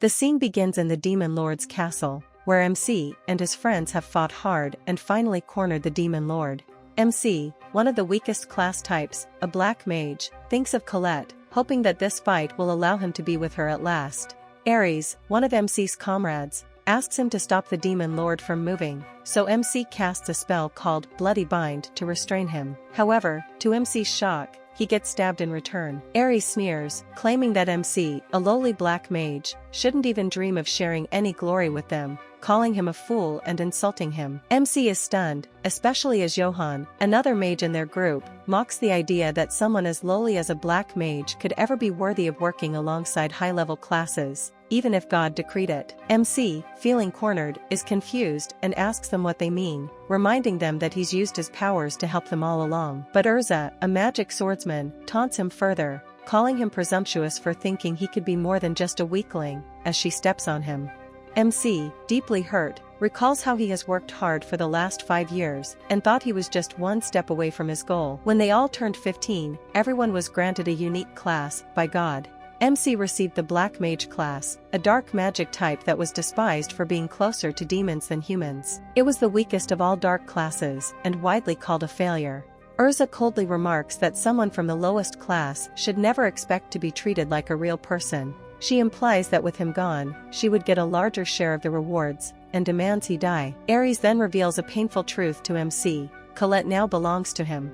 The scene begins in the Demon Lord's castle, where MC and his friends have fought hard and finally cornered the Demon Lord. MC, one of the weakest class types, a black mage, thinks of Colette, hoping that this fight will allow him to be with her at last. Ares, one of MC's comrades, asks him to stop the Demon Lord from moving, so MC casts a spell called Bloody Bind to restrain him. However, to MC's shock, he gets stabbed in return. Ares sneers, claiming that MC, a lowly black mage, shouldn't even dream of sharing any glory with them, calling him a fool and insulting him. MC is stunned, especially as Johan, another mage in their group, mocks the idea that someone as lowly as a black mage could ever be worthy of working alongside high-level classes, even if God decreed it. MC, feeling cornered, is confused and asks them what they mean, reminding them that he's used his powers to help them all along. But Urza, a magic swordsman, taunts him further, calling him presumptuous for thinking he could be more than just a weakling, as she steps on him. MC, deeply hurt, recalls how he has worked hard for the last 5 years and thought he was just one step away from his goal. When they all turned 15, everyone was granted a unique class by God. MC received the Black Mage class, a dark magic type that was despised for being closer to demons than humans. It was the weakest of all dark classes and widely called a failure. Urza coldly remarks that someone from the lowest class should never expect to be treated like a real person. She implies that with him gone, she would get a larger share of the rewards, and demands he die. Ares then reveals a painful truth to MC: Colette now belongs to him.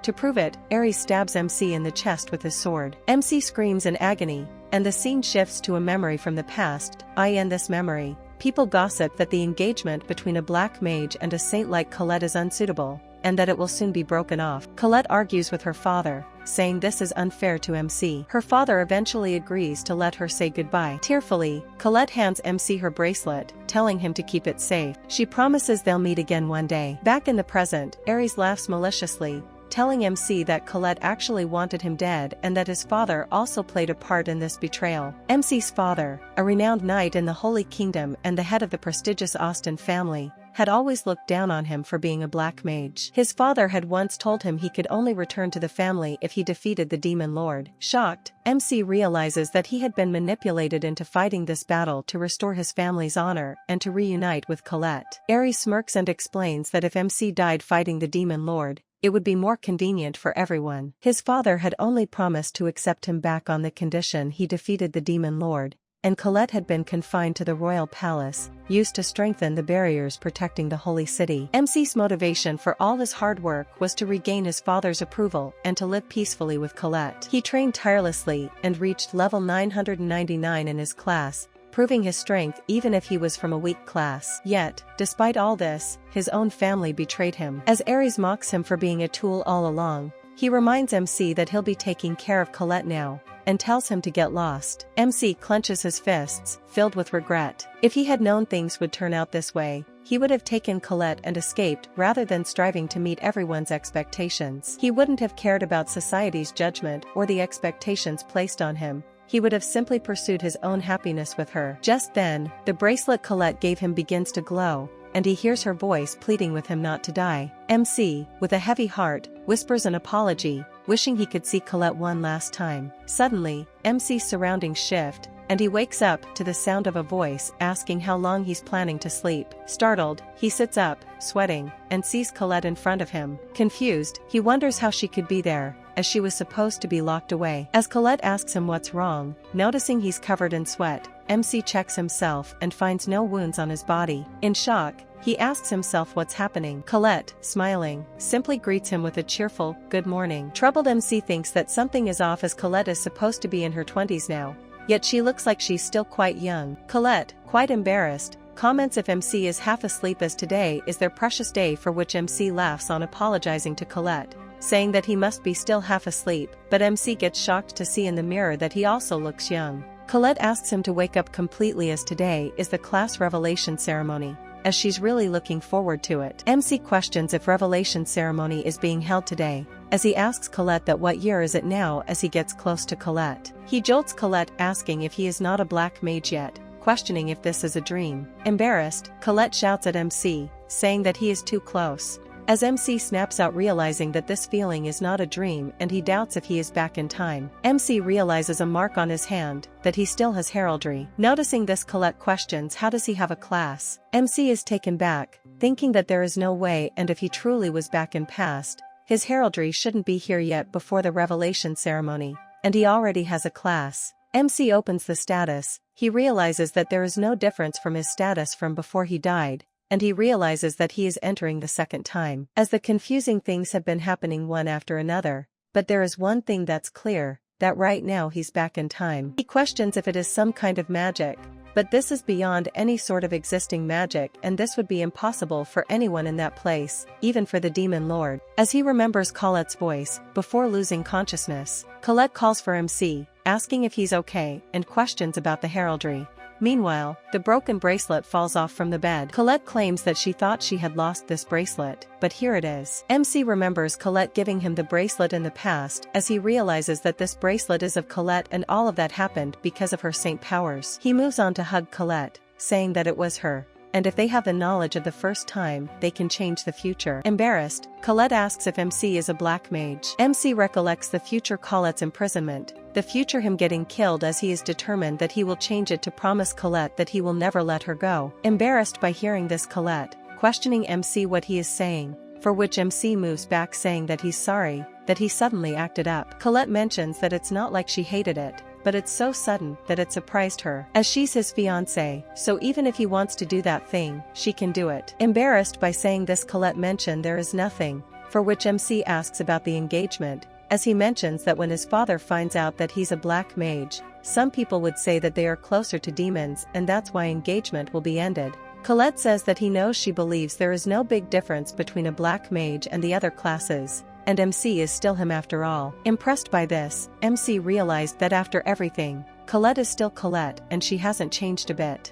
To prove it, Ares stabs MC in the chest with his sword. MC screams in agony, and the scene shifts to a memory from the past. In this memory, people gossip that the engagement between a black mage and a saint like Colette is unsuitable, and that it will soon be broken off. Colette argues with her father, saying this is unfair to MC. Her father eventually agrees to let her say goodbye. Tearfully, Colette hands MC her bracelet, telling him to keep it safe. She promises they'll meet again one day. Back in the present, Ares laughs maliciously, telling MC that Colette actually wanted him dead and that his father also played a part in this betrayal. MC's father, a renowned knight in the Holy Kingdom and the head of the prestigious Austen family, had always looked down on him for being a black mage. His father had once told him he could only return to the family if he defeated the Demon Lord. Shocked, MC realizes that he had been manipulated into fighting this battle to restore his family's honor and to reunite with Colette. Ares smirks and explains that if MC died fighting the Demon Lord, it would be more convenient for everyone. His father had only promised to accept him back on the condition he defeated the Demon Lord, and Colette had been confined to the royal palace, used to strengthen the barriers protecting the holy city. MC's motivation for all his hard work was to regain his father's approval and to live peacefully with Colette. He trained tirelessly and reached level 999 in his class, proving his strength even if he was from a weak class. Yet, despite all this, his own family betrayed him. As Ares mocks him for being a tool all along, he reminds MC that he'll be taking care of Colette now, and tells him to get lost. MC clenches his fists, filled with regret. If he had known things would turn out this way, he would have taken Colette and escaped rather than striving to meet everyone's expectations. He wouldn't have cared about society's judgment or the expectations placed on him. He would have simply pursued his own happiness with her. Just then, the bracelet Colette gave him begins to glow, and he hears her voice pleading with him not to die. MC, with a heavy heart, whispers an apology, wishing he could see Colette one last time. Suddenly, MC's surroundings shift, and he wakes up to the sound of a voice asking how long he's planning to sleep. Startled, he sits up, sweating, and sees Colette in front of him. Confused, he wonders how she could be there, as she was supposed to be locked away. As Colette asks him what's wrong, noticing he's covered in sweat, MC checks himself and finds no wounds on his body. In shock, he asks himself what's happening. Colette, smiling, simply greets him with a cheerful, "Good morning." Troubled MC thinks that something is off as Colette is supposed to be in her 20s now, yet she looks like she's still quite young. Colette, quite embarrassed, comments if MC is half asleep as today is their precious day, for which MC laughs on apologizing to Colette, saying that he must be still half asleep, but MC gets shocked to see in the mirror that he also looks young. Colette asks him to wake up completely as today is the class revelation ceremony, as she's really looking forward to it. MC questions if revelation ceremony is being held today, as he asks Colette that what year is it now as he gets close to Colette. He jolts Colette asking if he is not a black mage yet, questioning if this is a dream. Embarrassed, Colette shouts at MC, saying that he is too close. As MC snaps out, realizing that this feeling is not a dream, and he doubts if he is back in time. MC realizes a mark on his hand, that he still has heraldry. Noticing this, Colette questions how does he have a class. MC is taken back, thinking that there is no way, and if he truly was back in past, his heraldry shouldn't be here yet before the revelation ceremony, and he already has a class. MC opens the status. He realizes that there is no difference from his status from before he died, and he realizes that he is entering the second time. As the confusing things have been happening one after another, but there is one thing that's clear, that right now he's back in time. He questions if it is some kind of magic, but this is beyond any sort of existing magic, and this would be impossible for anyone in that place, even for the demon lord. As he remembers Colette's voice, before losing consciousness, Colette calls for MC, asking if he's okay, and questions about the heraldry. Meanwhile, the broken bracelet falls off from the bed. Colette claims that she thought she had lost this bracelet, but here it is. MC remembers Colette giving him the bracelet in the past, as he realizes that this bracelet is of Colette and all of that happened because of her saint powers. He moves on to hug Colette, saying that it was her, and if they have the knowledge of the first time, they can change the future. Embarrassed, Colette asks if MC is a black mage. MC recollects the future Colette's imprisonment, the future him getting killed, as he is determined that he will change it to promise Colette that he will never let her go. Embarrassed by hearing this, Colette, questioning MC what he is saying, for which MC moves back saying that he's sorry, that he suddenly acted up. Colette mentions that it's not like she hated it, but it's so sudden that it surprised her, as she's his fiancé, so even if he wants to do that thing, she can do it. Embarrassed by saying this, Colette mentioned there is nothing, for which MC asks about the engagement, as he mentions that when his father finds out that he's a black mage, some people would say that they are closer to demons and that's why engagement will be ended. Colette says that he knows she believes there is no big difference between a black mage and the other classes, and MC is still him after all. Impressed by this, MC realized that after everything, Colette is still Colette and she hasn't changed a bit.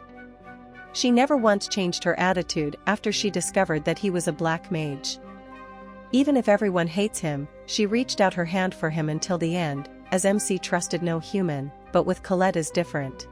She never once changed her attitude after she discovered that he was a black mage. Even if everyone hates him, she reached out her hand for him until the end, as MC trusted no human, but with Colette is different.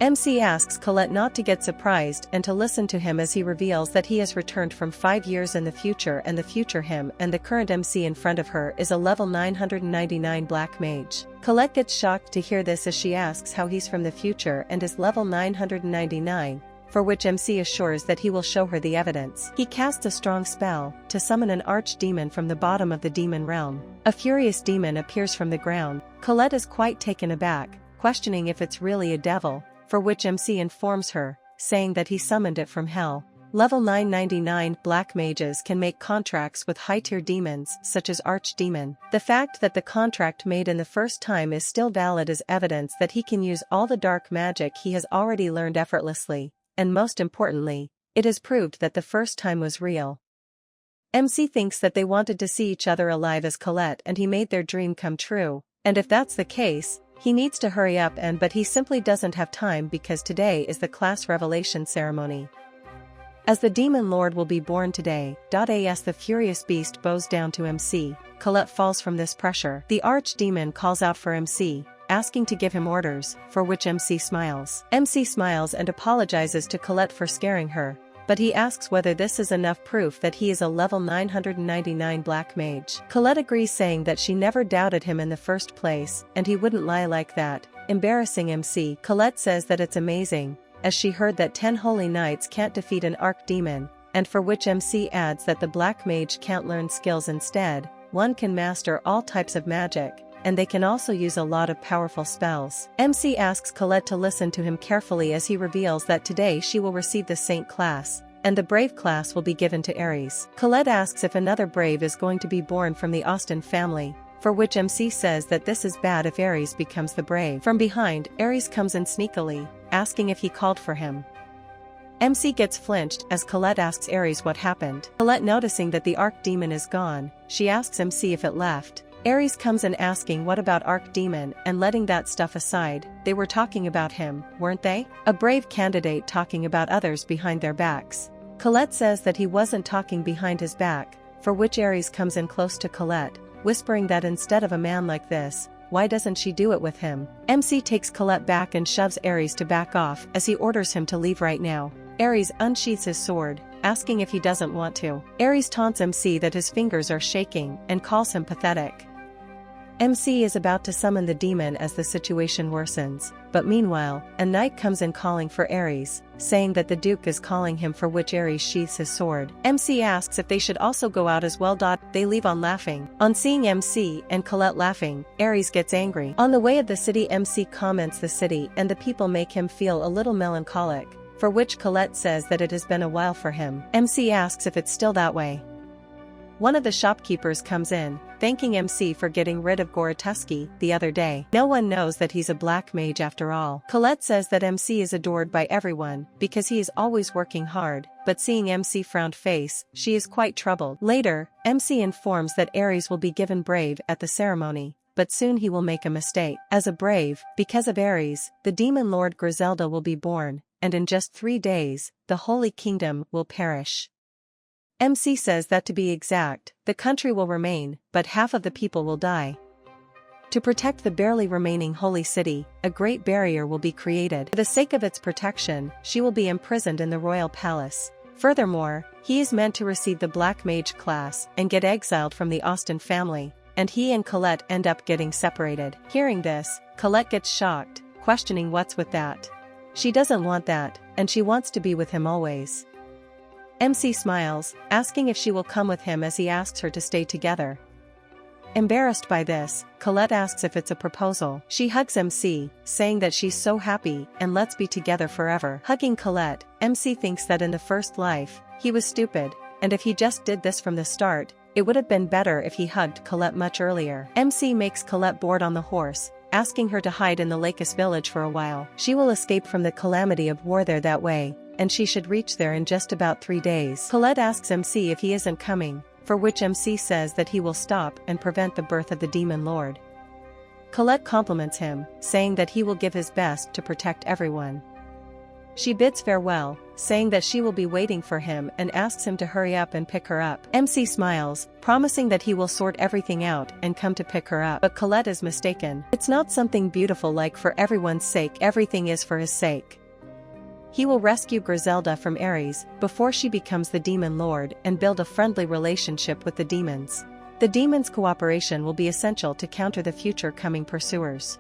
MC asks Colette not to get surprised and to listen to him as he reveals that he has returned from 5 years in the future, and the future him and the current MC in front of her is a level 999 black mage. Colette gets shocked to hear this as she asks how he's from the future and is level 999, for which MC assures that he will show her the evidence. He casts a strong spell to summon an archdemon from the bottom of the demon realm. A furious demon appears from the ground. Colette is quite taken aback, questioning if it's really a devil, for which MC informs her, saying that he summoned it from hell. Level 999 black mages can make contracts with high-tier demons such as Archdemon. The fact that the contract made in the first time is still valid is evidence that he can use all the dark magic he has already learned effortlessly, and most importantly, it is proved that the first time was real. MC thinks that they wanted to see each other alive as Colette and he made their dream come true, and if that's the case, he needs to hurry up but he simply doesn't have time because today is the class revelation ceremony. As the demon lord will be born today, as the furious beast bows down to MC, Colette falls from this pressure. The archdemon calls out for MC, asking to give him orders, for which MC smiles. MC smiles and apologizes to Colette for scaring her, but he asks whether this is enough proof that he is a level 999 black mage. Colette agrees, saying that she never doubted him in the first place, and he wouldn't lie like that. Embarrassing MC, Colette says that it's amazing, as she heard that 10 holy knights can't defeat an archdemon, and for which MC adds that the black mage can't learn skills, instead, one can master all types of magic, and they can also use a lot of powerful spells. MC asks Colette to listen to him carefully as he reveals that today she will receive the Saint class, and the Brave class will be given to Aries. Colette asks if another Brave is going to be born from the Austin family, for which MC says that this is bad if Aries becomes the Brave. From behind, Aries comes in sneakily, asking if he called for him. MC gets flinched as Colette asks Aries what happened. Colette, noticing that the archdemon is gone, she asks MC if it left. Aries comes in asking what about Archdemon, and letting that stuff aside, they were talking about him, weren't they? A brave candidate talking about others behind their backs. Colette says that he wasn't talking behind his back, for which Aries comes in close to Colette, whispering that instead of a man like this, why doesn't she do it with him? MC takes Colette back and shoves Aries to back off as he orders him to leave right now. Aries unsheathes his sword, asking if he doesn't want to. Aries taunts MC that his fingers are shaking and calls him pathetic. MC is about to summon the demon as the situation worsens, but meanwhile, a knight comes in calling for Aries, saying that the Duke is calling him, for which Aries sheaths his sword. MC asks if they should also go out as well. They leave on laughing. On seeing MC and Colette laughing, Aries gets angry. On the way of the city, MC comments the city and the people make him feel a little melancholic, for which Colette says that it has been a while for him. MC asks if it's still that way. One of the shopkeepers comes in, thanking MC for getting rid of Gorotuski the other day. No one knows that he's a black mage after all. Colette says that MC is adored by everyone because he is always working hard, but seeing MC frowned face, she is quite troubled. Later, MC informs that Aries will be given brave at the ceremony, but soon he will make a mistake. As a brave, because of Aries, the demon lord Griselda will be born, and in just 3 days, the Holy Kingdom will perish. MC says that to be exact, the country will remain, but half of the people will die. To protect the barely remaining holy city, a great barrier will be created. For the sake of its protection, she will be imprisoned in the royal palace. Furthermore, he is meant to receive the Black Mage class and get exiled from the Austen family, and he and Colette end up getting separated. Hearing this, Colette gets shocked, questioning what's with that. She doesn't want that, and she wants to be with him always. MC smiles, asking if she will come with him as he asks her to stay together. Embarrassed by this, Colette asks if it's a proposal. She hugs MC, saying that she's so happy and let's be together forever. Hugging Colette, MC thinks that in the first life, he was stupid, and if he just did this from the start, it would have been better if he hugged Colette much earlier. MC makes Colette board on the horse, asking her to hide in the Lakes village for a while. She will escape from the calamity of war there that way, and she should reach there in just about 3 days. Colette asks MC if he isn't coming, for which MC says that he will stop and prevent the birth of the demon lord. Colette compliments him, saying that he will give his best to protect everyone. She bids farewell, saying that she will be waiting for him and asks him to hurry up and pick her up. MC smiles, promising that he will sort everything out and come to pick her up. But Colette is mistaken. It's not something beautiful like for everyone's sake, everything is for his sake. He will rescue Griselda from Aries before she becomes the demon lord and build a friendly relationship with the demons. The demons' cooperation will be essential to counter the future coming pursuers.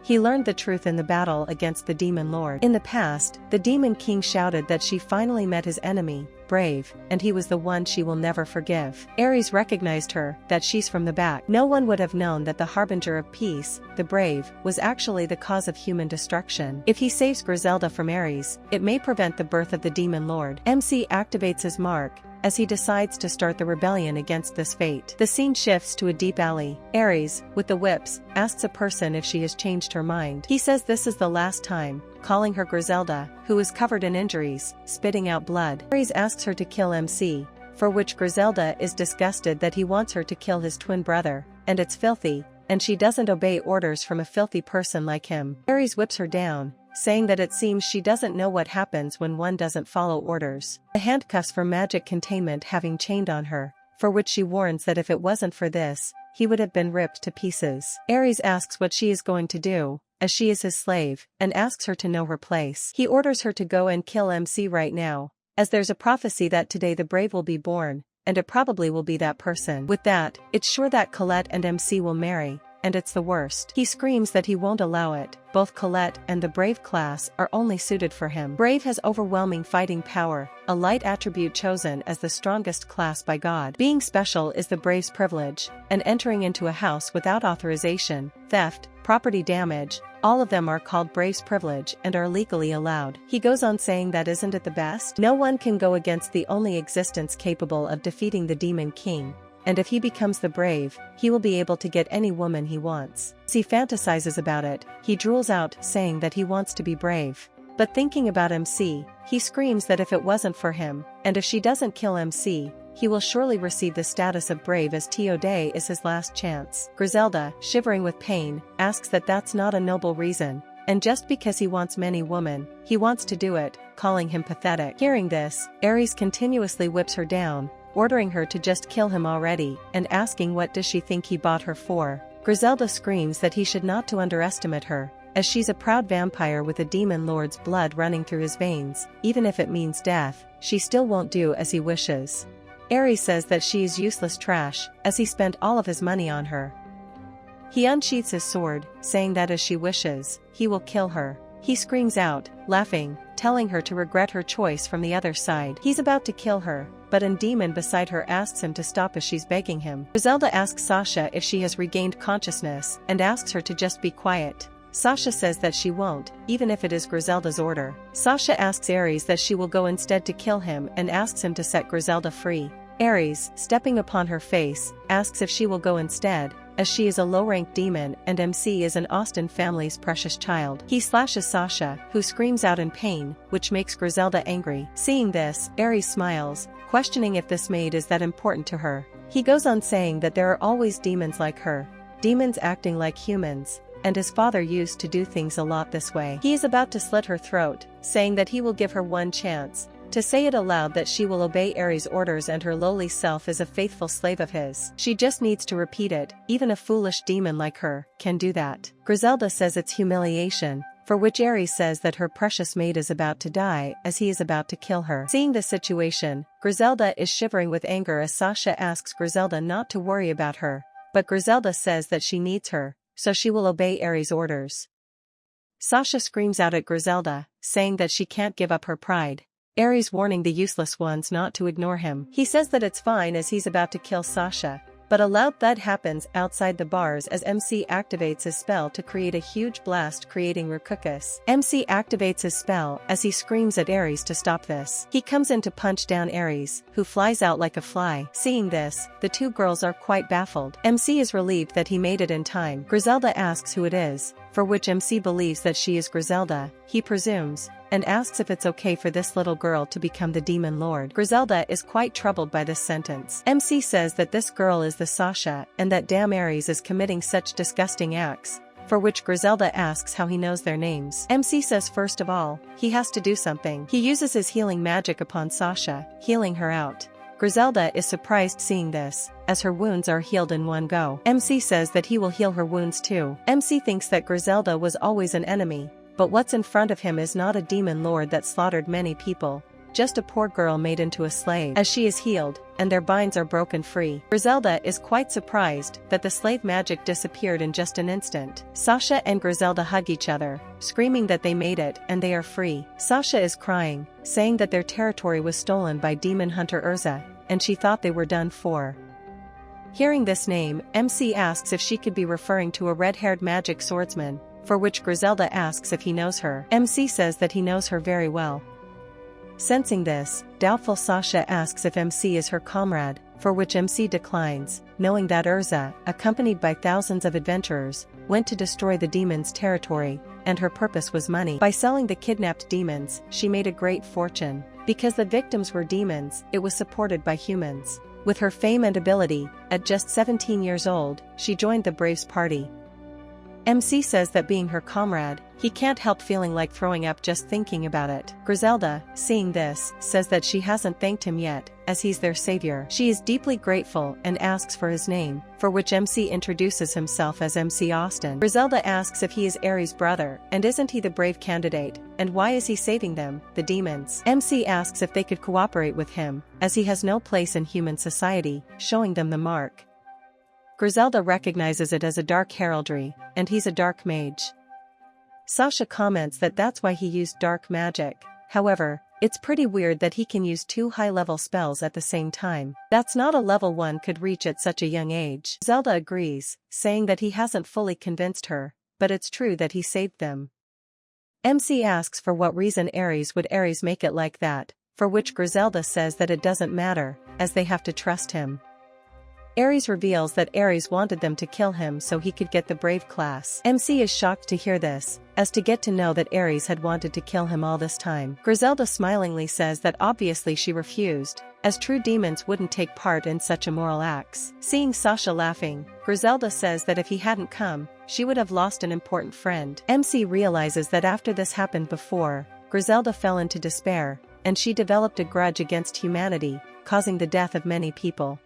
He learned the truth in the battle against the demon lord. In the past, the demon king shouted that she finally met his enemy, Brave, and he was the one she will never forgive. Aries recognized her, that she's from the back. No one would have known that the harbinger of peace, the Brave, was actually the cause of human destruction. If he saves Griselda from Aries, it may prevent the birth of the demon lord. MC activates his mark, as he decides to start the rebellion against this fate. The scene shifts to a deep alley. Aries, with the whips, asks a person if she has changed her mind. He says this is the last time, calling her Griselda, who is covered in injuries, spitting out blood. Aries asks her to kill MC, for which Griselda is disgusted that he wants her to kill his twin brother, and it's filthy, and she doesn't obey orders from a filthy person like him. Aries whips her down, saying that it seems she doesn't know what happens when one doesn't follow orders. The handcuffs for magic containment having chained on her, for which she warns that if it wasn't for this, he would have been ripped to pieces. Aries asks what she is going to do, as she is his slave, and asks her to know her place. He orders her to go and kill MC right now, as there's a prophecy that today the Brave will be born, and it probably will be that person. With that, it's sure that Colette and MC will marry, and it's the worst. He screams that he won't allow it. Both Colette and the Brave class are only suited for him. Brave has overwhelming fighting power, a light attribute chosen as the strongest class by God. Being special is the Brave's privilege, and entering into a house without authorization, theft, property damage, all of them are called Brave's privilege and are legally allowed. He goes on saying that isn't it the best? No one can go against the only existence capable of defeating the Demon King. And if he becomes the Brave, he will be able to get any woman he wants. As he fantasizes about it, he drools out, saying that he wants to be brave. But thinking about MC, he screams that if it wasn't for him, and if she doesn't kill MC, he will surely receive the status of Brave, as Day is his last chance. Griselda, shivering with pain, asks that that's not a noble reason, and just because he wants many women, he wants to do it, calling him pathetic. Hearing this, Aries continuously whips her down, ordering her to just kill him already, and asking what does she think he bought her for. Griselda screams that he should not to underestimate her, as she's a proud vampire with a demon lord's blood running through his veins. Even if it means death, she still won't do as he wishes. Aries says that she is useless trash, as he spent all of his money on her. He unsheathes his sword, saying that as she wishes, he will kill her. He screams out, laughing, telling her to regret her choice from the other side. He's about to kill her, but a demon beside her asks him to stop as she's begging him. Griselda asks Sasha if she has regained consciousness, and asks her to just be quiet. Sasha says that she won't, even if it is Griselda's order. Sasha asks Aries that she will go instead to kill him and asks him to set Griselda free. Aries, stepping upon her face, asks if she will go instead, as she is a low-ranked demon and MC is an Austen family's precious child. He slashes Sasha, who screams out in pain, which makes Griselda angry. Seeing this, Aries smiles, questioning if this maid is that important to her. He goes on saying that there are always demons like her, demons acting like humans, and his father used to do things a lot this way. He is about to slit her throat, saying that he will give her one chance to say it aloud that she will obey Aries' orders and her lowly self is a faithful slave of his. She just needs to repeat it. Even a foolish demon like her can do that. Griselda says it's humiliation, for which Aries says that her precious maid is about to die as he is about to kill her. Seeing the situation, Griselda is shivering with anger as Sasha asks Griselda not to worry about her, but Griselda says that she needs her, so she will obey Aries' orders. Sasha screams out at Griselda, saying that she can't give up her pride. Aries warning the useless ones not to ignore him. He says that it's fine as he's about to kill Sasha, but a loud thud happens outside the bars as MC activates his spell to create a huge blast creating ruckus. MC activates his spell as he screams at Aries to stop this. He comes in to punch down Aries, who flies out like a fly. Seeing this, the two girls are quite baffled. MC is relieved that he made it in time. Griselda asks who it is, for which MC believes that she is Griselda, he presumes, and asks if it's okay for this little girl to become the demon lord. Griselda is quite troubled by this sentence. MC says that this girl is the Sasha and that damn Aries is committing such disgusting acts, for which Griselda asks how he knows their names. MC says first of all, he has to do something. He uses his healing magic upon Sasha, healing her out. Griselda is surprised seeing this, as her wounds are healed in one go. MC says that he will heal her wounds too. MC thinks that Griselda was always an enemy, but what's in front of him is not a demon lord that slaughtered many people, just a poor girl made into a slave. As she is healed, and their binds are broken free, Griselda is quite surprised that the slave magic disappeared in just an instant. Sasha and Griselda hug each other, screaming that they made it and they are free. Sasha is crying, saying that their territory was stolen by demon hunter Urza, and she thought they were done for. Hearing this name, MC asks if she could be referring to a red-haired magic swordsman, for which Griselda asks if he knows her. MC says that he knows her very well. Sensing this, doubtful Sasha asks if MC is her comrade, for which MC declines, knowing that Urza, accompanied by thousands of adventurers, went to destroy the demon's territory, and her purpose was money. By selling the kidnapped demons, she made a great fortune. Because the victims were demons, it was supported by humans. With her fame and ability, at just 17 years old, she joined the Braves party. MC says that being her comrade, he can't help feeling like throwing up just thinking about it. Griselda, seeing this, says that she hasn't thanked him yet, as he's their savior. She is deeply grateful and asks for his name, for which MC introduces himself as MC Austen. Griselda asks if he is Aries' brother, and isn't he the brave candidate, and why is he saving them, the demons? MC asks if they could cooperate with him, as he has no place in human society, showing them the mark. Griselda recognizes it as a dark heraldry, and he's a dark mage. Sasha comments that that's why he used dark magic. However, it's pretty weird that he can use two high-level spells at the same time. That's not a level one could reach at such a young age. Griselda agrees, saying that he hasn't fully convinced her, but it's true that he saved them. MC asks for what reason would Aries make it like that, for which Griselda says that it doesn't matter, as they have to trust him. Aries reveals that Aries wanted them to kill him so he could get the brave class. MC is shocked to hear this, as to get to know that Aries had wanted to kill him all this time. Griselda smilingly says that obviously she refused, as true demons wouldn't take part in such immoral acts. Seeing Sasha laughing, Griselda says that if he hadn't come, she would have lost an important friend. MC realizes that after this happened before, Griselda fell into despair, and she developed a grudge against humanity, causing the death of many people.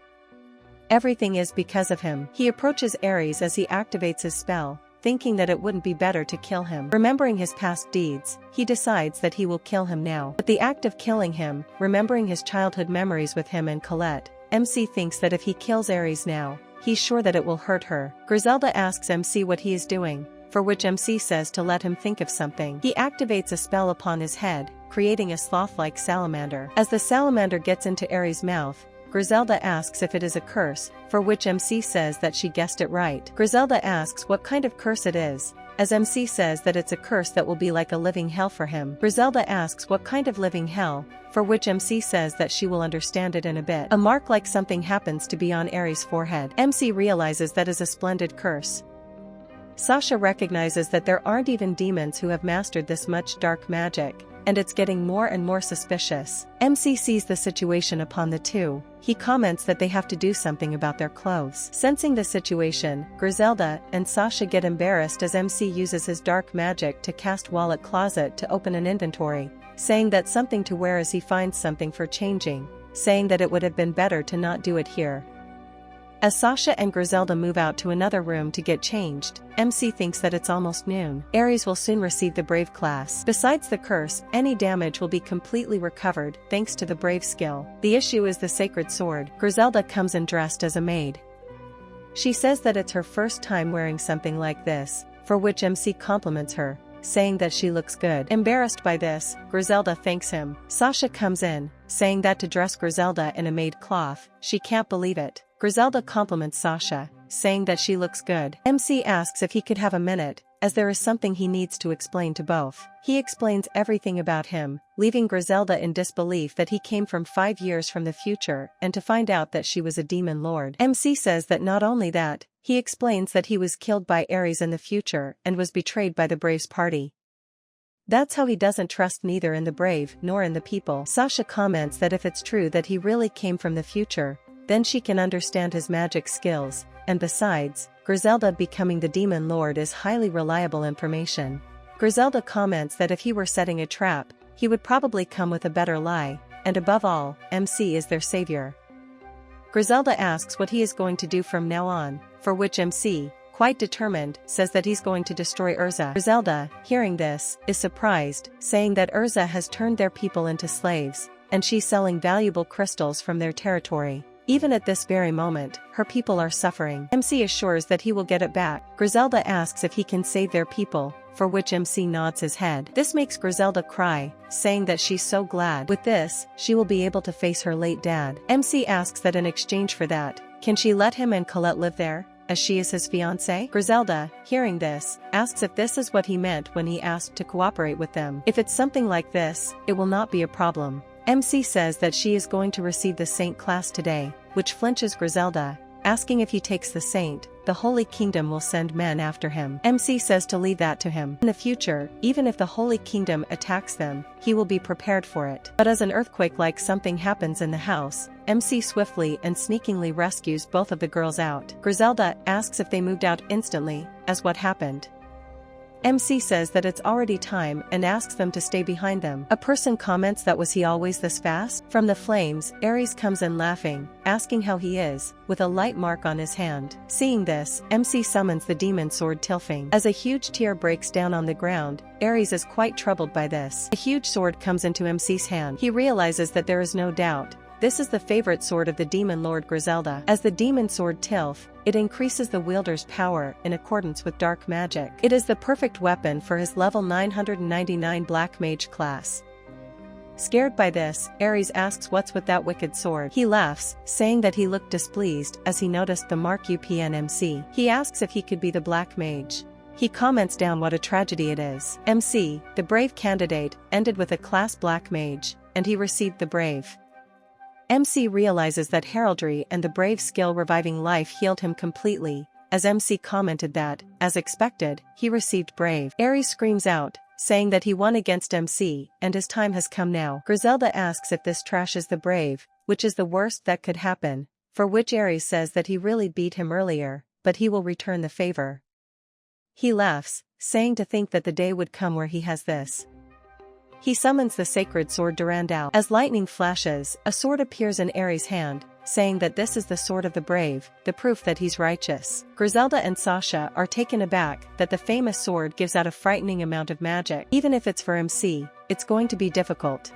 Everything is because of him. He approaches Aries as he activates his spell, thinking that it wouldn't be better to kill him. Remembering his past deeds, he decides that he will kill him now. But the act of killing him, remembering his childhood memories with him and Colette, MC thinks that if he kills Aries now, he's sure that it will hurt her. Griselda asks MC what he is doing, for which MC says to let him think of something. He activates a spell upon his head, creating a sloth-like salamander. As the salamander gets into Aries' mouth, Griselda asks if it is a curse, for which MC says that she guessed it right. Griselda asks what kind of curse it is, as MC says that it's a curse that will be like a living hell for him. Griselda asks what kind of living hell, for which MC says that she will understand it in a bit. A mark like something happens to be on Aries' forehead. MC realizes that is a splendid curse. Sasha recognizes that there aren't even demons who have mastered this much dark magic, and it's getting more and more suspicious. MC sees the situation upon the two. He comments that they have to do something about their clothes. Sensing the situation, Griselda and Sasha get embarrassed as MC uses his dark magic to cast wallet closet to open an inventory, saying that something to wear as he finds something for changing, saying that it would have been better to not do it here. As Sasha and Griselda move out to another room to get changed, MC thinks that it's almost noon. Aries will soon receive the Brave class. Besides the curse, any damage will be completely recovered thanks to the Brave skill. The issue is the sacred sword. Griselda comes in dressed as a maid. She says that it's her first time wearing something like this, for which MC compliments her, saying that she looks good. Embarrassed by this, Griselda thanks him. Sasha comes in, saying that to dress Griselda in a maid cloth, she can't believe it. Griselda compliments Sasha, saying that she looks good. MC asks if he could have a minute, as there is something he needs to explain to both. He explains everything about him, leaving Griselda in disbelief that he came from 5 years from the future and to find out that she was a demon lord. MC says that not only that, he explains that he was killed by Aries in the future and was betrayed by the Braves party. That's how he doesn't trust neither in the Brave nor in the people. Sasha comments that if it's true that he really came from the future, then she can understand his magic skills, and besides, Griselda becoming the demon lord is highly reliable information. Griselda comments that if he were setting a trap, he would probably come with a better lie, and above all, MC is their savior. Griselda asks what he is going to do from now on, for which MC, quite determined, says that he's going to destroy Urza. Griselda, hearing this, is surprised, saying that Urza has turned their people into slaves, and she's selling valuable crystals from their territory. Even at this very moment, her people are suffering. MC assures that he will get it back. Griselda asks if he can save their people, for which MC nods his head. This makes Griselda cry, saying that she's so glad. With this, she will be able to face her late dad. MC asks that in exchange for that, can she let him and Colette live there, as she is his fiancée? Griselda, hearing this, asks if this is what he meant when he asked to cooperate with them. If it's something like this, it will not be a problem. MC says that she is going to receive the Saint class today, which flinches Griselda, asking if he takes the Saint, the Holy Kingdom will send men after him. MC says to leave that to him. In the future, even if the Holy Kingdom attacks them, he will be prepared for it. But as an earthquake-like something happens in the house, MC swiftly and sneakingly rescues both of the girls out. Griselda asks if they moved out instantly, as what happened. MC says that it's already time and asks them to stay behind them. A person comments that was he always this fast? From the flames, Aries comes in laughing, asking how he is, with a light mark on his hand. Seeing this, MC summons the demon sword Tilfing. As a huge tear breaks down on the ground, Aries is quite troubled by this. A huge sword comes into MC's hand. He realizes that there is no doubt. This is the favorite sword of the demon lord Griselda. As the demon sword Tilf, it increases the wielder's power in accordance with dark magic. It is the perfect weapon for his level 999 Black Mage class. Scared by this, Aries asks what's with that wicked sword. He laughs, saying that he looked displeased as he noticed the mark UPN MC. He asks if he could be the Black Mage. He comments down what a tragedy it is. MC, the brave candidate, ended with a class Black Mage, and he received the Brave. MC realizes that heraldry and the Brave skill reviving life healed him completely, as MC commented that, as expected, he received Brave. Aries screams out, saying that he won against MC, and his time has come now. Griselda asks if this trash is the Brave, which is the worst that could happen, for which Aries says that he really beat him earlier, but he will return the favor. He laughs, saying to think that the day would come where he has this. He summons the sacred sword Durandal. As lightning flashes, a sword appears in Aries' hand, saying that this is the sword of the brave, the proof that he's righteous. Griselda and Sasha are taken aback that the famous sword gives out a frightening amount of magic. Even if it's for MC, it's going to be difficult.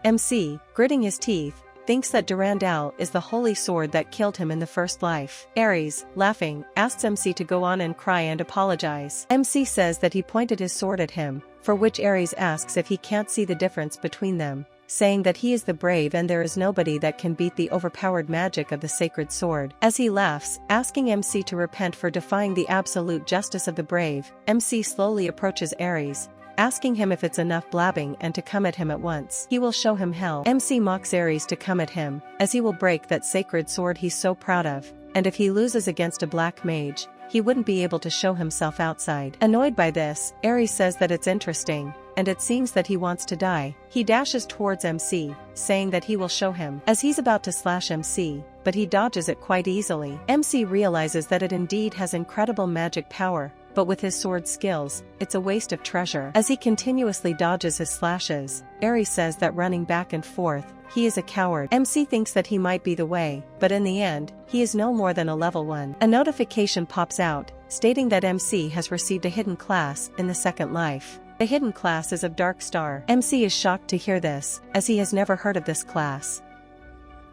MC, gritting his teeth, thinks that Durandal is the holy sword that killed him in the first life. Ares, laughing, asks MC to go on and cry and apologize. MC says that he pointed his sword at him, for which Ares asks if he can't see the difference between them, saying that he is the brave and there is nobody that can beat the overpowered magic of the sacred sword. As he laughs, asking MC to repent for defying the absolute justice of the brave, MC slowly approaches Ares, asking him if it's enough blabbing and to come at him at once. He will show him hell. MC mocks Ares to come at him, as he will break that sacred sword he's so proud of, and if he loses against a black mage, he wouldn't be able to show himself outside. Annoyed by this, Ares says that it's interesting, and it seems that he wants to die. He dashes towards MC, saying that he will show him, as he's about to slash MC, but he dodges it quite easily. MC realizes that it indeed has incredible magic power, but with his sword skills, it's a waste of treasure. As he continuously dodges his slashes, Ares says that running back and forth, he is a coward. MC thinks that he might be the way, but in the end, he is no more than a level 1. A notification pops out, stating that MC has received a hidden class in the second life. The hidden class is of Dark Star. MC is shocked to hear this, as he has never heard of this class.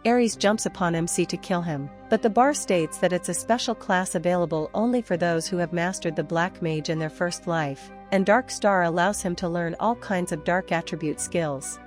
Ares jumps upon MC to kill him, but the bar states that it's a special class available only for those who have mastered the Black Mage in their first life, and Dark Star allows him to learn all kinds of dark attribute skills.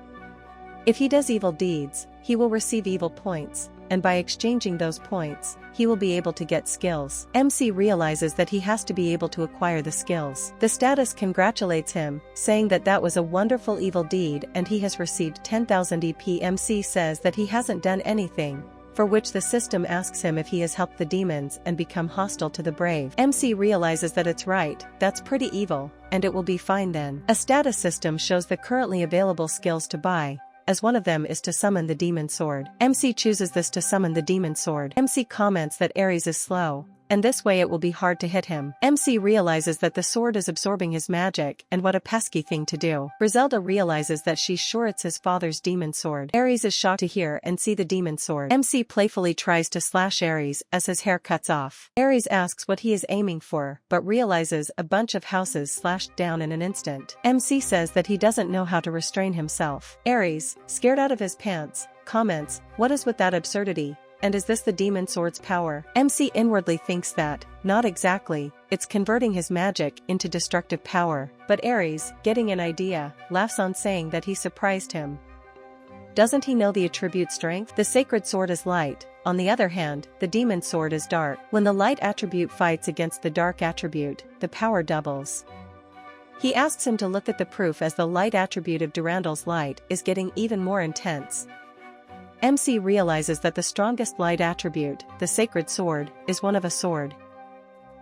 If he does evil deeds, he will receive evil points, and by exchanging those points, he will be able to get skills. MC realizes that he has to be able to acquire the skills. The status congratulates him, saying that that was a wonderful evil deed and he has received 10,000 EP. MC says that he hasn't done anything, for which the system asks him if he has helped the demons and become hostile to the brave. MC realizes that it's right, that's pretty evil, and it will be fine then. A status system shows the currently available skills to buy, as one of them is to summon the demon sword. MC chooses this to summon the demon sword. MC comments that Ares is slow, and this way it will be hard to hit him. MC realizes that the sword is absorbing his magic, and what a pesky thing to do. Griselda realizes that she's sure it's his father's demon sword. Ares is shocked to hear and see the demon sword. MC playfully tries to slash Ares as his hair cuts off. Ares asks what he is aiming for, but realizes a bunch of houses slashed down in an instant. MC says that he doesn't know how to restrain himself. Ares, scared out of his pants, comments, "What is with that absurdity? And is this the demon sword's power?" MC inwardly thinks that, not exactly, it's converting his magic into destructive power, but Ares, getting an idea, laughs on saying that he surprised him. Doesn't he know the attribute strength? The sacred sword is light, on the other hand, the demon sword is dark. When the light attribute fights against the dark attribute, the power doubles. He asks him to look at the proof as the light attribute of Durandal's light is getting even more intense. MC realizes that the strongest light attribute, the sacred sword, is one of a sword.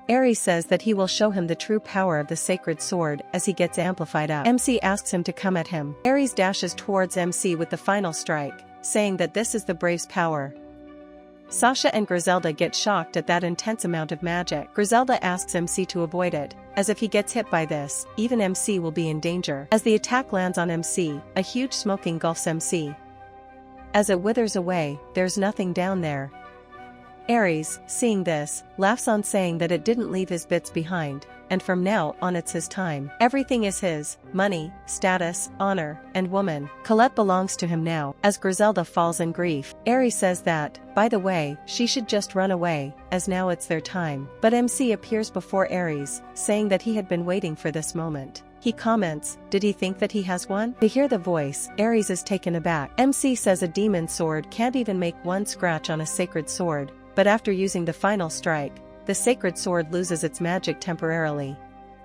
Ares says that he will show him the true power of the sacred sword as he gets amplified up. MC asks him to come at him. Ares dashes towards MC with the final strike, saying that this is the brave's power. Sasha and Griselda get shocked at that intense amount of magic. Griselda asks MC to avoid it, as if he gets hit by this, even MC will be in danger. As the attack lands on MC, a huge smoke engulfs MC. As it withers away, there's nothing down there. Ares, seeing this, laughs on saying that it didn't leave his bits behind, and from now on it's his time. Everything is his, money, status, honor, and woman. Colette belongs to him now. As Griselda falls in grief, Ares says that, by the way, she should just run away, as now it's their time. But MC appears before Ares, saying that he had been waiting for this moment. He comments, did he think that he has one? To hear the voice, Ares is taken aback. MC says a demon sword can't even make one scratch on a sacred sword, but after using the final strike, the sacred sword loses its magic temporarily.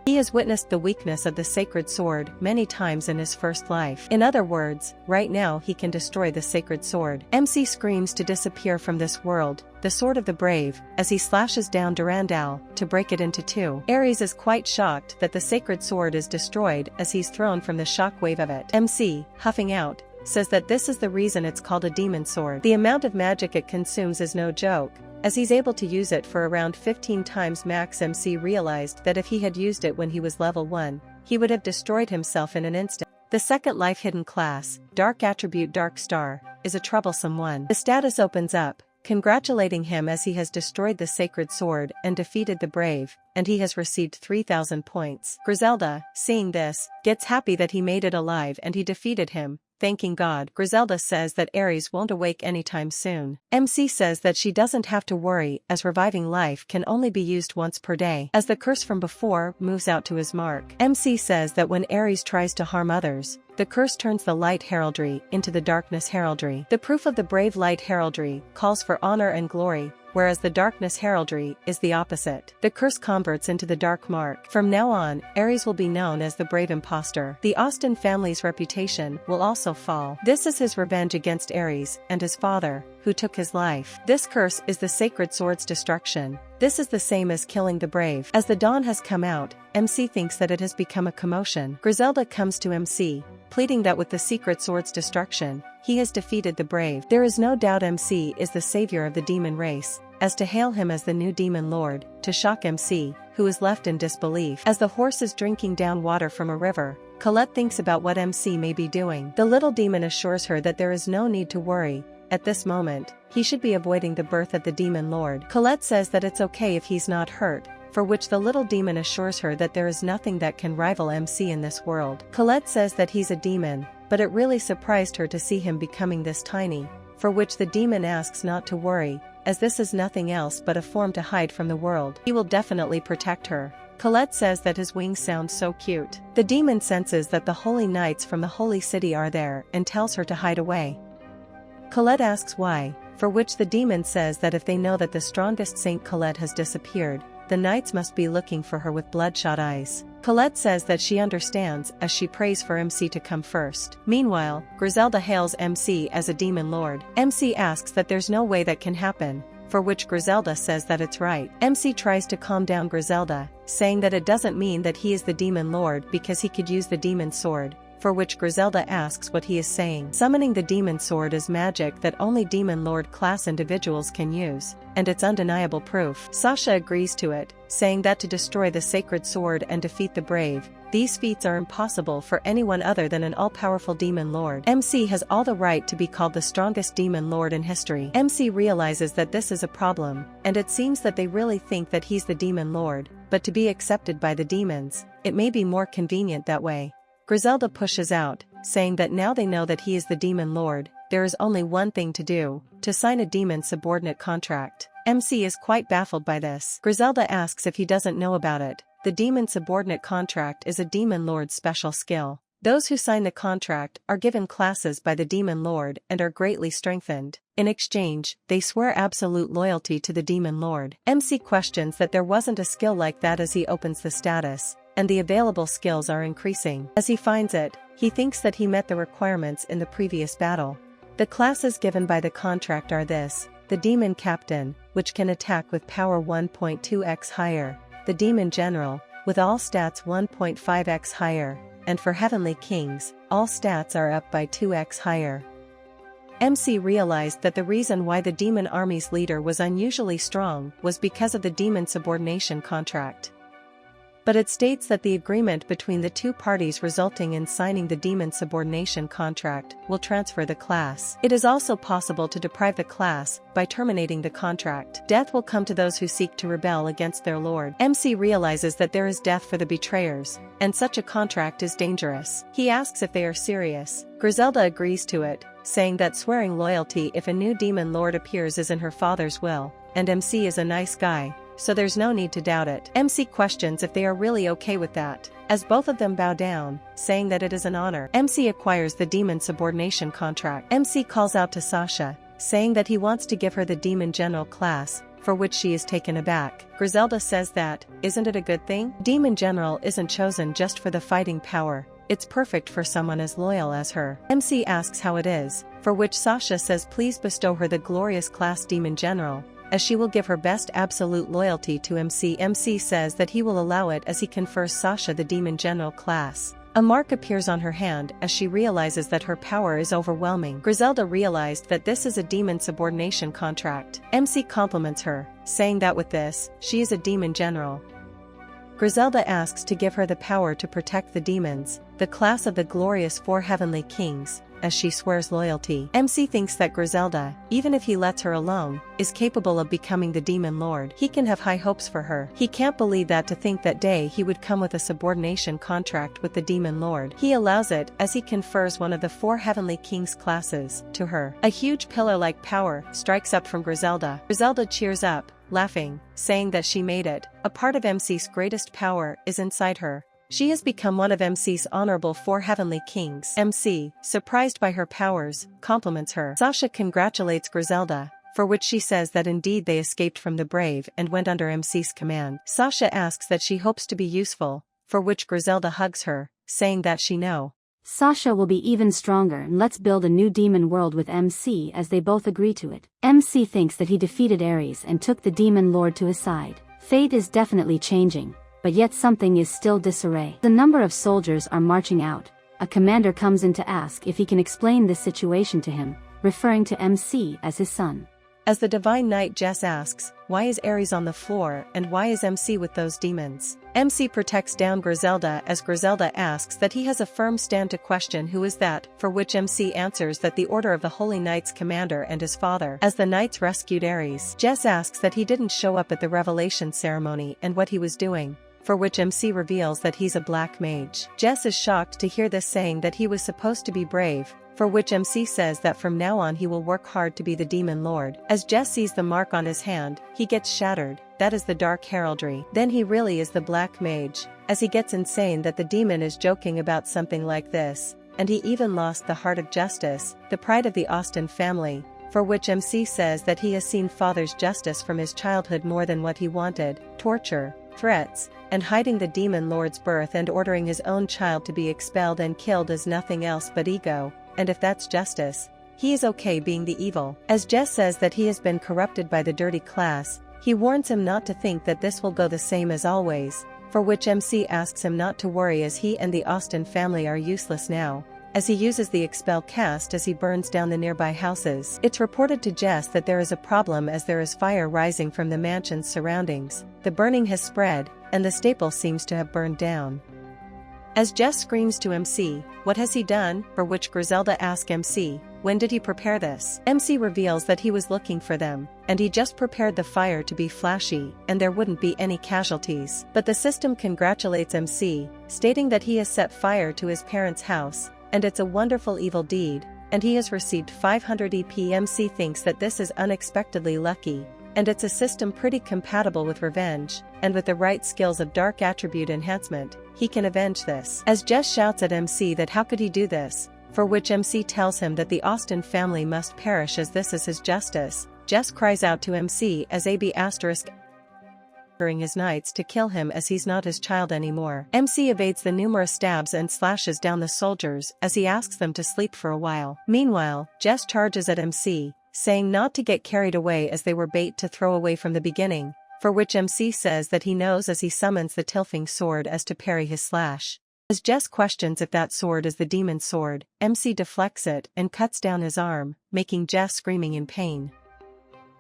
He has witnessed the weakness of the sacred sword many times in his first life. In other words, right now he can destroy the sacred sword. MC screams to disappear from this world, the sword of the brave, as he slashes down Durandal to break it into two. Ares is quite shocked that the sacred sword is destroyed as he's thrown from the shockwave of it. MC, huffing out, says that this is the reason it's called a demon sword. The amount of magic it consumes is no joke, as he's able to use it for around 15 times max. MC realized that if he had used it when he was level 1, he would have destroyed himself in an instant. The second life hidden class, Dark Attribute Dark Star, is a troublesome one. The status opens up, congratulating him as he has destroyed the sacred sword and defeated the brave, and he has received 3,000 points. Griselda, seeing this, gets happy that he made it alive and he defeated him. Thanking God, Griselda says that Ares won't awake anytime soon. MC says that she doesn't have to worry as reviving life can only be used once per day. As the curse from before moves out to his mark, MC says that when Ares tries to harm others, the curse turns the light heraldry into the darkness heraldry. The proof of the brave light heraldry calls for honor and glory, whereas the darkness heraldry is the opposite. The curse converts into the dark mark. From now on, Ares will be known as the brave imposter. The Austin family's reputation will also fall. This is his revenge against Ares and his father, who took his life. This curse is the sacred sword's destruction. This is the same as killing the brave. As the dawn has come out, MC thinks that it has become a commotion. Griselda comes to MC, pleading that with the secret sword's destruction, he has defeated the brave. There is no doubt MC is the savior of the demon race, as to hail him as the new demon lord, to shock MC, who is left in disbelief. As the horse is drinking down water from a river, Colette thinks about what MC may be doing. The little demon assures her that there is no need to worry. At this moment, he should be avoiding the birth of the demon lord. Colette says that it's okay if he's not hurt, for which the little demon assures her that there is nothing that can rival MC in this world. Colette says that he's a demon, but it really surprised her to see him becoming this tiny, for which the demon asks not to worry, as this is nothing else but a form to hide from the world. He will definitely protect her. Colette says that his wings sound so cute. The demon senses that the holy knights from the holy city are there and tells her to hide away. Colette asks why, for which the demon says that if they know that the strongest Saint Colette has disappeared, the knights must be looking for her with bloodshot eyes. Colette says that she understands as she prays for MC to come first. Meanwhile, Griselda hails MC as a demon lord. MC asks that there's no way that can happen, for which Griselda says that it's right. MC tries to calm down Griselda, saying that it doesn't mean that he is the demon lord because he could use the demon sword, for which Griselda asks what he is saying. Summoning the demon sword is magic that only demon lord class individuals can use, and it's undeniable proof. Sasha agrees to it, saying that to destroy the sacred sword and defeat the brave, these feats are impossible for anyone other than an all-powerful demon lord. MC has all the right to be called the strongest demon lord in history. MC realizes that this is a problem, and it seems that they really think that he's the demon lord, but to be accepted by the demons, it may be more convenient that way. Griselda pushes out, saying that now they know that he is the demon lord, there is only one thing to do, to sign a demon subordinate contract. MC is quite baffled by this. Griselda asks if he doesn't know about it. The demon subordinate contract is a demon lord's special skill. Those who sign the contract are given classes by the demon lord and are greatly strengthened. In exchange, they swear absolute loyalty to the demon lord. MC questions that there wasn't a skill like that as he opens the status, and the available skills are increasing. As he finds it, he thinks that he met the requirements in the previous battle. The classes given by the contract are this: the Demon Captain, which can attack with power 1.2x higher, the Demon General, with all stats 1.5x higher, and for Heavenly Kings, all stats are up by 2x higher. MC realized that the reason why the demon army's leader was unusually strong was because of the demon subordination contract. But it states that the agreement between the two parties resulting in signing the demon subordination contract will transfer the class. It is also possible to deprive the class by terminating the contract. Death will come to those who seek to rebel against their lord. MC realizes that there is death for the betrayers, and such a contract is dangerous. He asks if they are serious. Griselda agrees to it, saying that swearing loyalty if a new demon lord appears is in her father's will, and MC is a nice guy, so there's no need to doubt it. MC questions if they are really okay with that, as both of them bow down, saying that it is an honor. MC acquires the demon subordination contract. MC calls out to Sasha, saying that he wants to give her the demon general class, for which she is taken aback. Griselda says that, isn't it a good thing? Demon general isn't chosen just for the fighting power, it's perfect for someone as loyal as her. MC asks how it is, for which Sasha says please bestow her the glorious class demon general, as she will give her best absolute loyalty to MC. MC says that he will allow it as he confers Sasha the demon general class. A mark appears on her hand as she realizes that her power is overwhelming. Griselda realized that this is a demon subordination contract. MC compliments her, saying that with this, she is a demon general. Griselda asks to give her the power to protect the demons, the class of the glorious 4 heavenly kings, as she swears loyalty. MC thinks that Griselda, even if he lets her alone, is capable of becoming the demon lord. He can have high hopes for her. He can't believe that to think that day he would come with a subordination contract with the demon lord. He allows it as he confers one of the 4 heavenly kings classes to her. A huge pillar-like power strikes up from Griselda. Griselda cheers up, laughing, saying that she made it. A part of MC's greatest power is inside her. She has become one of MC's honorable 4 heavenly kings. MC, surprised by her powers, compliments her. Sasha congratulates Griselda, for which she says that indeed they escaped from the brave and went under MC's command. Sasha asks that she hopes to be useful, for which Griselda hugs her, saying that she knows Sasha will be even stronger and let's build a new demon world with MC as they both agree to it. MC thinks that he defeated Ares and took the demon lord to his side. Fate is definitely changing, but yet something is still disarray. The number of soldiers are marching out. A commander comes in to ask if he can explain this situation to him, referring to MC as his son. As the Divine Knight Jess asks, why is Ares on the floor and why is MC with those demons? MC protects down Griselda as Griselda asks that he has a firm stand to question who is that, for which MC answers that the Order of the Holy Knights commander and his father, as the knights rescued Ares. Jess asks that he didn't show up at the revelation ceremony and what he was doing, for which MC reveals that he's a black mage. Jess is shocked to hear this, saying that he was supposed to be brave, for which MC says that from now on he will work hard to be the demon lord. As Jess sees the mark on his hand, he gets shattered. That is the dark heraldry. Then he really is the black mage, as he gets insane that the demon is joking about something like this, and he even lost the heart of justice, the pride of the Austin family, for which MC says that he has seen father's justice from his childhood more than what he wanted, torture, threats, and hiding the demon lord's birth and ordering his own child to be expelled and killed is nothing else but ego, and if that's justice, he is okay being the evil. As Jess says that he has been corrupted by the dirty class, he warns him not to think that this will go the same as always, for which MC asks him not to worry as he and the Austin family are useless now, as he uses the expel cast as he burns down the nearby houses. It's reported to Jess that there is a problem as there is fire rising from the mansion's surroundings. The burning has spread, and the staple seems to have burned down. As Jess screams to MC, what has he done, for which Griselda asks MC, when did he prepare this? MC reveals that he was looking for them, and he just prepared the fire to be flashy, and there wouldn't be any casualties. But the system congratulates MC, stating that he has set fire to his parents' house, and it's a wonderful evil deed, and he has received 500 EP. MC thinks that this is unexpectedly lucky, and it's a system pretty compatible with revenge, and with the right skills of dark attribute enhancement, he can avenge this. As Jess shouts at MC that how could he do this, for which MC tells him that the Austin family must perish as this is his justice, Jess cries out to MC as AB** ordering his knights to kill him as he's not his child anymore. MC evades the numerous stabs and slashes down the soldiers as he asks them to sleep for a while. Meanwhile, Jess charges at MC, saying not to get carried away as they were bait to throw away from the beginning, for which MC says that he knows as he summons the tilting sword as to parry his slash. As Jess questions if that sword is the demon's sword, MC deflects it and cuts down his arm, making Jess screaming in pain.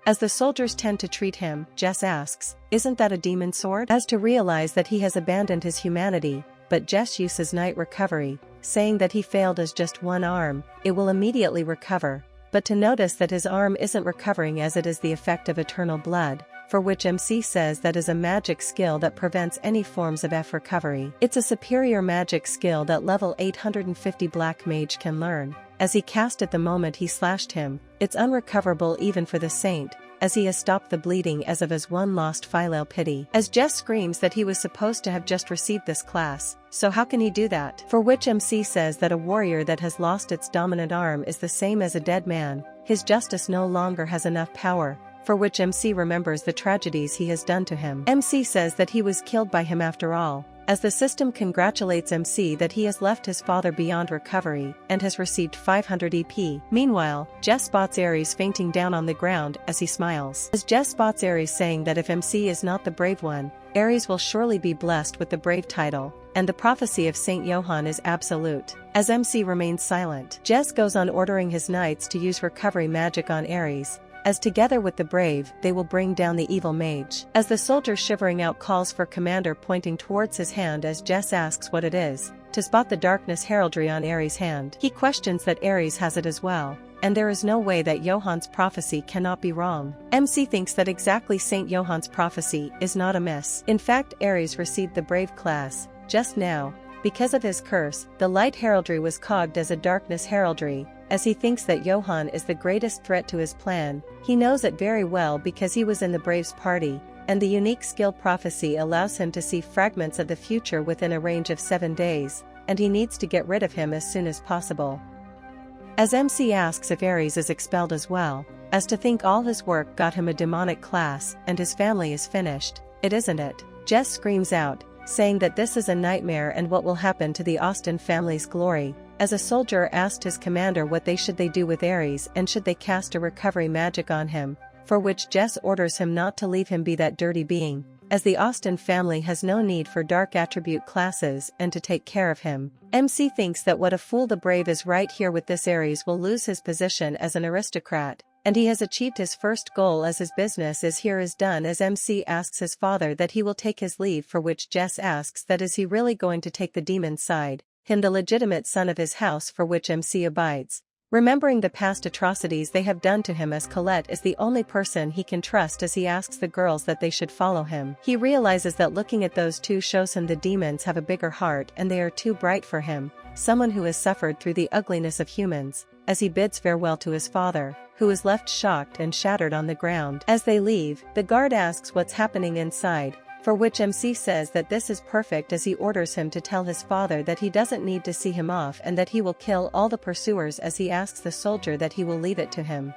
As the soldiers tend to treat him, Jess asks, isn't that a demon sword? As to realize that he has abandoned his humanity, but Jess uses night recovery, saying that he failed as just one arm, it will immediately recover, but to notice that his arm isn't recovering as it is the effect of eternal blood, for which MC says that is a magic skill that prevents any forms of F recovery. It's a superior magic skill that level 850 Black Mage can learn, as he cast it the moment he slashed him, it's unrecoverable even for the saint, as he has stopped the bleeding as of his one lost filial pity. As Jess screams that he was supposed to have just received this class, so how can he do that? For which MC says that a warrior that has lost its dominant arm is the same as a dead man, his justice no longer has enough power, for which MC remembers the tragedies he has done to him. MC says that he was killed by him after all, as the system congratulates MC that he has left his father beyond recovery and has received 500 EP. Meanwhile, Jess spots Ares fainting down on the ground as he smiles. As Jess spots Ares saying that if MC is not the brave one, Ares will surely be blessed with the brave title, and the prophecy of Saint Johann is absolute. As MC remains silent, Jess goes on ordering his knights to use recovery magic on Ares, as together with the brave they will bring down the evil mage. As the soldier shivering out calls for commander pointing towards his hand as Jess asks what it is, to spot the darkness heraldry on Ares' hand. He questions that Ares has it as well, and there is no way that Johan's prophecy cannot be wrong. MC thinks that exactly Saint Johan's prophecy is not amiss. In fact, Ares received the brave class just now. Because of his curse, the light heraldry was cogged as a darkness heraldry, as he thinks that Johan is the greatest threat to his plan. He knows it very well because he was in the Braves party, and the unique skill prophecy allows him to see fragments of the future within a range of 7 days, and he needs to get rid of him as soon as possible. As MC asks if Ares is expelled as well, as to think all his work got him a demonic class and his family is finished, it isn't it? Jess screams out, saying that this is a nightmare and what will happen to the Austin family's glory, as a soldier asked his commander what they should do with Ares and should they cast a recovery magic on him, for which Jess orders him not to leave him be that dirty being, as the Austin family has no need for dark attribute classes and to take care of him. MC thinks that what a fool the brave is right here with this. Ares will lose his position as an aristocrat, and he has achieved his first goal as his business is done. As MC asks his father that he will take his leave, for which Jess asks that is he really going to take the demon's side, him the legitimate son of his house, for which MC abides. Remembering the past atrocities they have done to him, as Colette is the only person he can trust, as he asks the girls that they should follow him. He realizes that looking at those two shows him the demons have a bigger heart and they are too bright for him, someone who has suffered through the ugliness of humans, as he bids farewell to his father, who is left shocked and shattered on the ground. As they leave, the guard asks what's happening inside, for which MC says that this is perfect, as he orders him to tell his father that he doesn't need to see him off and that he will kill all the pursuers, as he asks the soldier that he will leave it to him.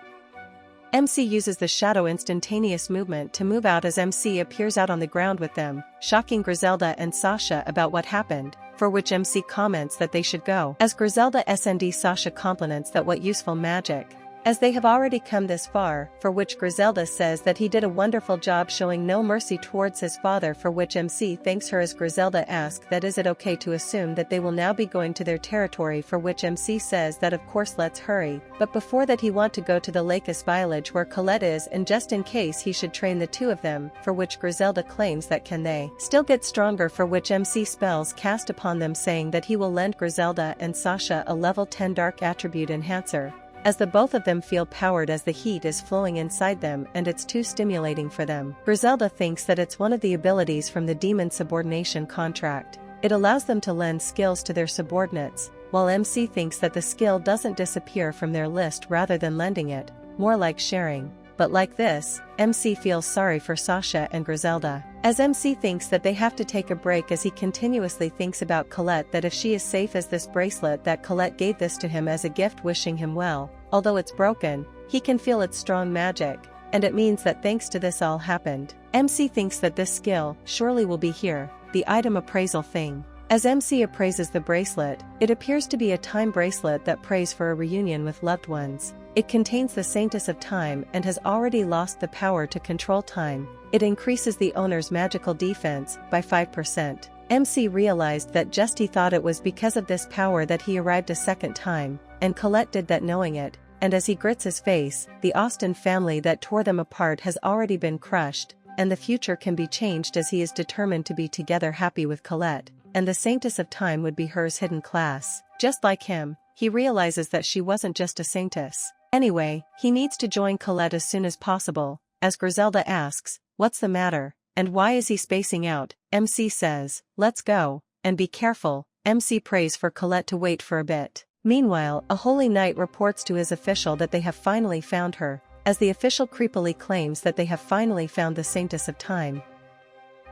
MC uses the shadow instantaneous movement to move out as MC appears out on the ground with them, shocking Griselda and Sasha about what happened, for which MC comments that they should go. As Griselda SND Sasha compliments that what useful magic, as they have already come this far, for which Griselda says that he did a wonderful job showing no mercy towards his father, for which MC thanks her as Griselda asks that is it okay to assume that they will now be going to their territory, for which MC says that of course let's hurry, but before that he want to go to the Lakes village where Colette is, and just in case he should train the two of them, for which Griselda claims that can they still get stronger, for which MC spells cast upon them saying that he will lend Griselda and Sasha a level 10 dark attribute enhancer, as the both of them feel powered as the heat is flowing inside them and it's too stimulating for them. Griselda thinks that it's one of the abilities from the demon subordination contract. It allows them to lend skills to their subordinates, while MC thinks that the skill doesn't disappear from their list rather than lending it, more like sharing. But like this, MC feels sorry for Sasha and Griselda, as MC thinks that they have to take a break, as he continuously thinks about Colette, that if she is safe as this bracelet that Colette gave this to him as a gift wishing him well, although it's broken, he can feel its strong magic, and it means that thanks to this all happened. MC thinks that this skill surely will be here, the item appraisal thing. As MC appraises the bracelet, it appears to be a time bracelet that prays for a reunion with loved ones. It contains the Saintess of Time and has already lost the power to control time. It increases the owner's magical defense by 5%. MC realized that just he thought it was because of this power that he arrived a second time, and Colette did that knowing it, and as he grits his face, the Austin family that tore them apart has already been crushed, and the future can be changed, as he is determined to be together happy with Colette, and the Saintess of Time would be hers hidden class. Just like him, he realizes that she wasn't just a saintess. Anyway, he needs to join Colette as soon as possible, as Griselda asks, what's the matter, and why is he spacing out? MC says, let's go, and be careful. MC prays for Colette to wait for a bit. Meanwhile, a holy knight reports to his official that they have finally found her, as the official creepily claims that they have finally found the Saintess of Time.